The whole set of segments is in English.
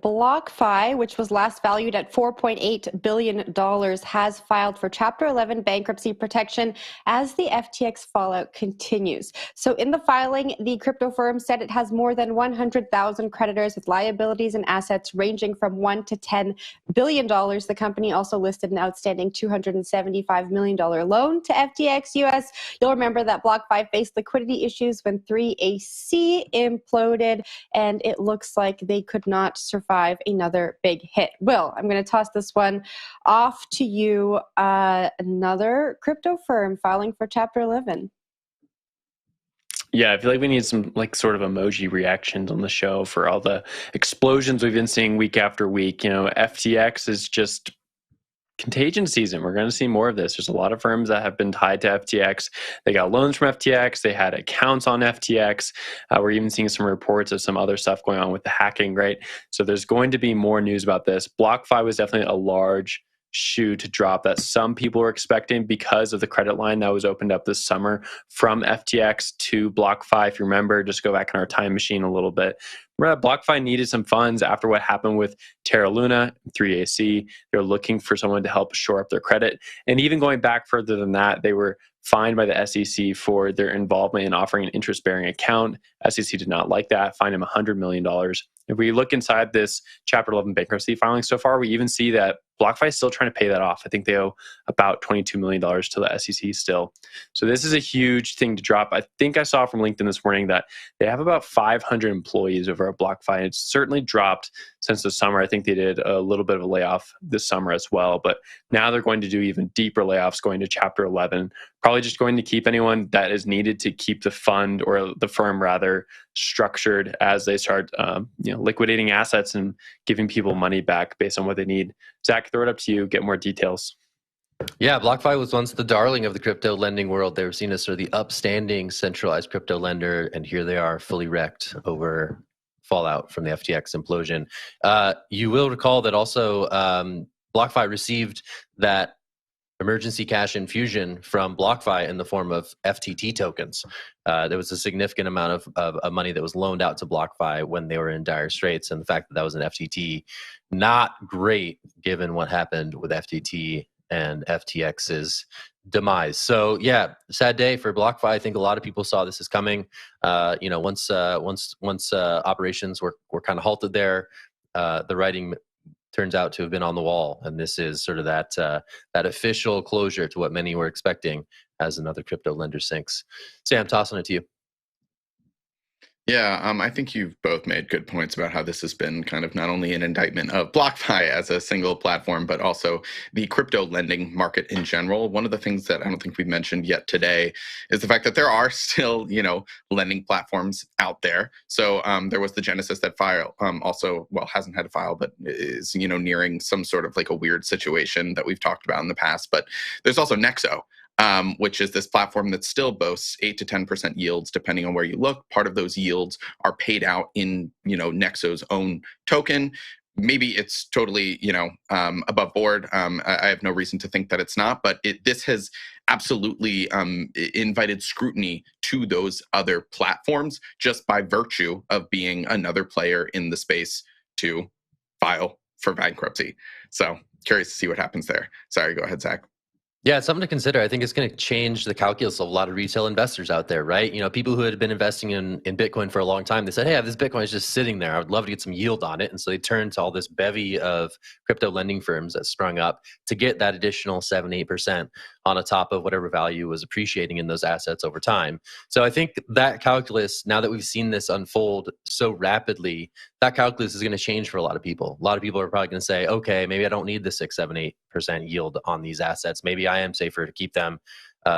BlockFi, which was last valued at $4.8 billion, has filed for Chapter 11 bankruptcy protection as the FTX fallout continues. So in the filing, the crypto firm said it has more than 100,000 creditors with liabilities and assets ranging from $1 to $10 billion. The company also listed an outstanding $275 million loan to FTX US. You'll remember that BlockFi faced liquidity issues when 3AC imploded, and it looks like they could not survive another big hit. Will, I'm going to toss this one off to you. Another crypto firm filing for Chapter 11. Yeah, I feel like we need some like sort of emoji reactions on the show for all the explosions we've been seeing week after week. You know, FTX is just contagion season. We're going to see more of this. There's a lot of firms that have been tied to FTX. They got loans from FTX. They had accounts on FTX. We're even seeing some reports of some other stuff going on with the hacking, right? So there's going to be more news about this. BlockFi was definitely a large shoe to drop that some people were expecting because of the credit line that was opened up this summer from FTX to BlockFi. If you remember, just go back in our time machine a little bit. Remember that BlockFi needed some funds after what happened with Terra Luna, 3AC. They're looking for someone to help shore up their credit. And even going back further than that, they were fined by the SEC for their involvement in offering an interest-bearing account. SEC did not like that, fined them $100 million. If we look inside this Chapter 11 bankruptcy filing so far, we even see that BlockFi is still trying to pay that off. I think they owe about $22 million to the SEC still. So this is a huge thing to drop. I think I saw from LinkedIn this morning that they have about 500 employees over at BlockFi. It's certainly dropped since the summer. I think they did a little bit of a layoff this summer as well. But now they're going to do even deeper layoffs going to Chapter 11. Probably just going to keep anyone that is needed to keep the fund, or the firm rather, structured as they start liquidating assets and giving people money back based on what they need. Zach, throw it up to you, get more details. Yeah, BlockFi was once the darling of the crypto lending world. They were seen as sort of the upstanding centralized crypto lender, and here they are fully wrecked over fallout from the FTX implosion. You will recall that also BlockFi received that emergency cash infusion from BlockFi in the form of FTT tokens. There was a significant amount of money that was loaned out to BlockFi when they were in dire straits, and the fact that that was an FTT, not great given what happened with FTT and FTX's demise. So yeah, sad day for BlockFi. I think a lot of people saw this as coming. Once operations were kind of halted there, the writing turns out to have been on the wall, and this is sort of that official closure to what many were expecting as another crypto lender sinks. Sam, tossing it to you. Yeah, I think you've both made good points about how this has been kind of not only an indictment of BlockFi as a single platform, but also the crypto lending market in general. One of the things that I don't think we've mentioned yet today is the fact that there are still, lending platforms out there. So there was the Genesis that hasn't had a file, but is, nearing some sort of like a weird situation that we've talked about in the past. But there's also Nexo, which is this platform that still boasts 8 to 10% yields, depending on where you look. Part of those yields are paid out in, Nexo's own token. Maybe it's totally, above board. I have no reason to think that it's not, but this has absolutely invited scrutiny to those other platforms just by virtue of being another player in the space to file for bankruptcy. So curious to see what happens there. Sorry, go ahead, Zach. Yeah, it's something to consider. I think it's going to change the calculus of a lot of retail investors out there, right? People who had been investing in Bitcoin for a long time, they said, hey, this Bitcoin is just sitting there. I would love to get some yield on it. And so they turned to all this bevy of crypto lending firms that sprung up to get that additional 7-8% on a top of whatever value was appreciating in those assets over time. So I think that calculus, now that we've seen this unfold so rapidly, that calculus is going to change for a lot of people. A lot of people are probably going to say, okay, maybe I don't need the 6, 7, 8% yield on these assets. Maybe I am safer to keep them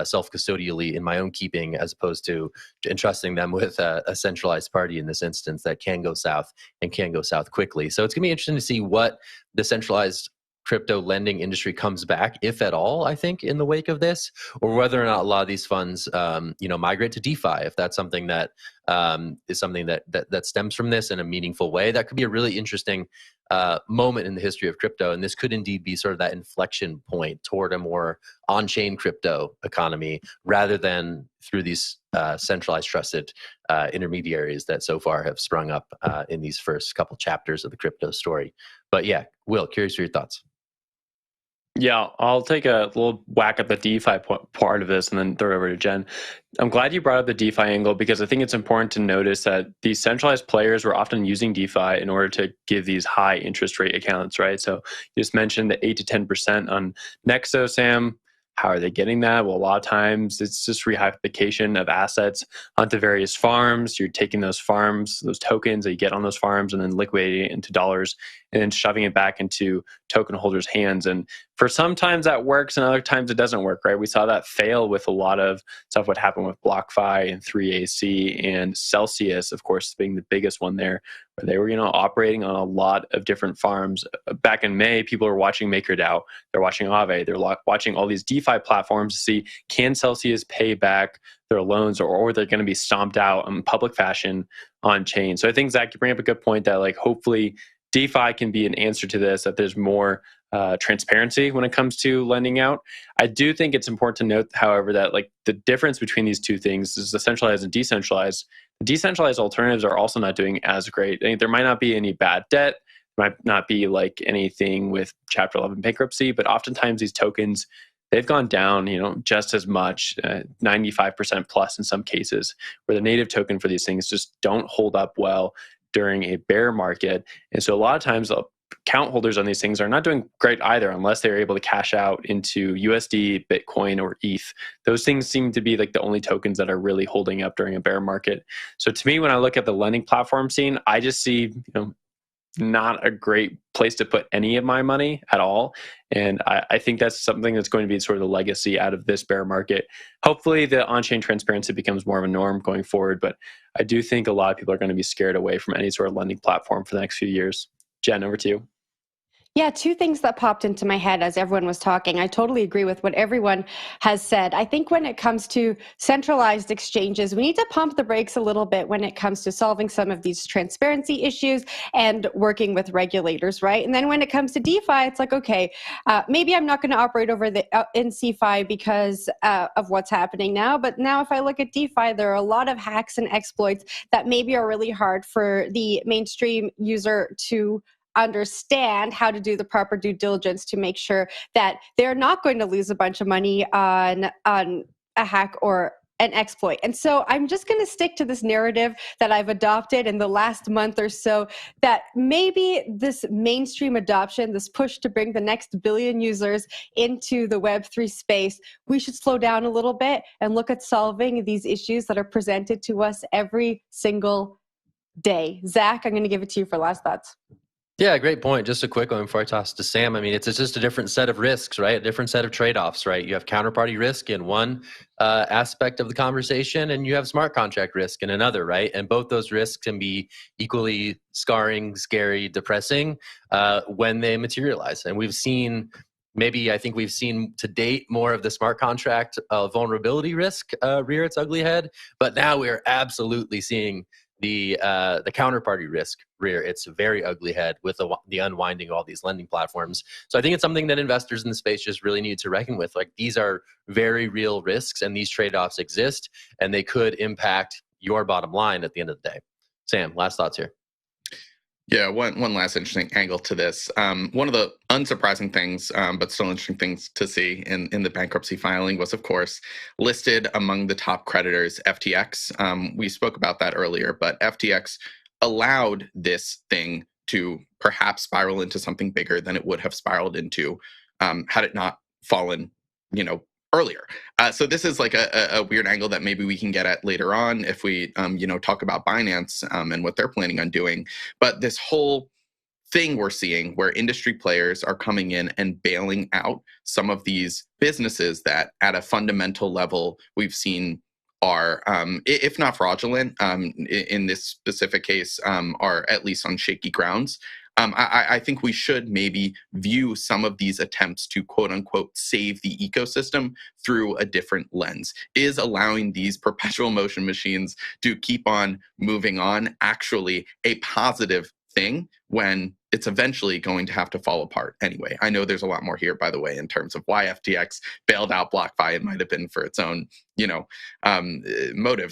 self-custodially in my own keeping, as opposed to entrusting them with a centralized party in this instance that can go south and can go south quickly. So it's going to be interesting to see what the centralized crypto lending industry comes back, if at all, I think, in the wake of this, or whether or not a lot of these funds, migrate to DeFi, if that's something that is something that stems from this in a meaningful way. That could be a really interesting moment in the history of crypto, and this could indeed be sort of that inflection point toward a more on-chain crypto economy rather than through these centralized trusted intermediaries that so far have sprung up in these first couple chapters of the crypto story. But yeah, Will, curious for your thoughts. Yeah, I'll take a little whack at the DeFi part of this and then throw it over to Jen. I'm glad you brought up the DeFi angle because I think it's important to notice that these centralized players were often using DeFi in order to give these high interest rate accounts, right? So you just mentioned the 8 to 10% on Nexo, Sam. How are they getting that? Well, a lot of times it's just rehypothecation of assets onto various farms. You're taking those farms, those tokens that you get on those farms, and then liquidating it into dollars and then shoving it back into token holders' hands. And for sometimes that works and other times it doesn't work, right? We saw that fail with a lot of stuff, what happened with BlockFi and 3AC and Celsius, of course, being the biggest one there, where they were, operating on a lot of different farms. Back in May, people were watching MakerDAO, they're watching Aave, they're watching all these DeFi platforms to see, can Celsius pay back their loans or they're going to be stomped out in public fashion on chain. So I think, Zach, you bring up a good point that hopefully DeFi can be an answer to this, that there's more transparency when it comes to lending out. I do think it's important to note, however, that the difference between these two things is the centralized and decentralized. The decentralized alternatives are also not doing as great. I think there might not be any bad debt, might not be anything with Chapter 11 bankruptcy, but oftentimes these tokens, they've gone down, just as much, 95% plus in some cases, where the native token for these things just don't hold up well during a bear market. And so a lot of times account holders on these things are not doing great either unless they're able to cash out into USD, Bitcoin, or ETH. Those things seem to be the only tokens that are really holding up during a bear market. So to me, when I look at the lending platform scene, I just see, not a great place to put any of my money at all. And I think that's something that's going to be sort of the legacy out of this bear market. Hopefully the on-chain transparency becomes more of a norm going forward, but I do think a lot of people are going to be scared away from any sort of lending platform for the next few years. Jen, over to you. Yeah, two things that popped into my head as everyone was talking. I totally agree with what everyone has said. I think when it comes to centralized exchanges, we need to pump the brakes a little bit when it comes to solving some of these transparency issues and working with regulators, right? And then when it comes to DeFi, it's okay, maybe I'm not going to operate over in CeFi because of what's happening now. But now if I look at DeFi, there are a lot of hacks and exploits that maybe are really hard for the mainstream user to understand how to do the proper due diligence to make sure that they're not going to lose a bunch of money on a hack or an exploit. And so I'm just going to stick to this narrative that I've adopted in the last month or so, that maybe this mainstream adoption, this push to bring the next billion users into the Web3 space, we should slow down a little bit and look at solving these issues that are presented to us every single day. Zach, I'm going to give it to you for last thoughts. Yeah, great point. Just a quick one before I toss to Sam. I mean, it's just a different set of risks, right? A different set of trade-offs, right? You have counterparty risk in one aspect of the conversation, and you have smart contract risk in another, right? And both those risks can be equally scarring, scary, depressing when they materialize. And we've seen, I think we've seen to date more of the smart contract vulnerability risk rear its ugly head, but now we're absolutely seeing the counterparty risk rear its very ugly head with the unwinding of all these lending platforms. So I think it's something that investors in the space just really need to reckon with. These are very real risks, and these trade-offs exist, and they could impact your bottom line at the end of the day. Sam, last thoughts here. Yeah, one last interesting angle to this. One of the unsurprising things, but still interesting things to see in the bankruptcy filing was, of course, listed among the top creditors, FTX. We spoke about that earlier, but FTX allowed this thing to perhaps spiral into something bigger than it would have spiraled into had it not fallen, earlier. So this is a weird angle that maybe we can get at later on if we, talk about Binance and what they're planning on doing. But this whole thing we're seeing where industry players are coming in and bailing out some of these businesses that at a fundamental level we've seen are, if not fraudulent, in this specific case, are at least on shaky grounds. I think we should maybe view some of these attempts to quote unquote save the ecosystem through a different lens. Is allowing these perpetual motion machines to keep on moving on actually a positive thing when it's eventually going to have to fall apart anyway? I know there's a lot more here, by the way, in terms of why FTX bailed out BlockFi. It might have been for its own, motives.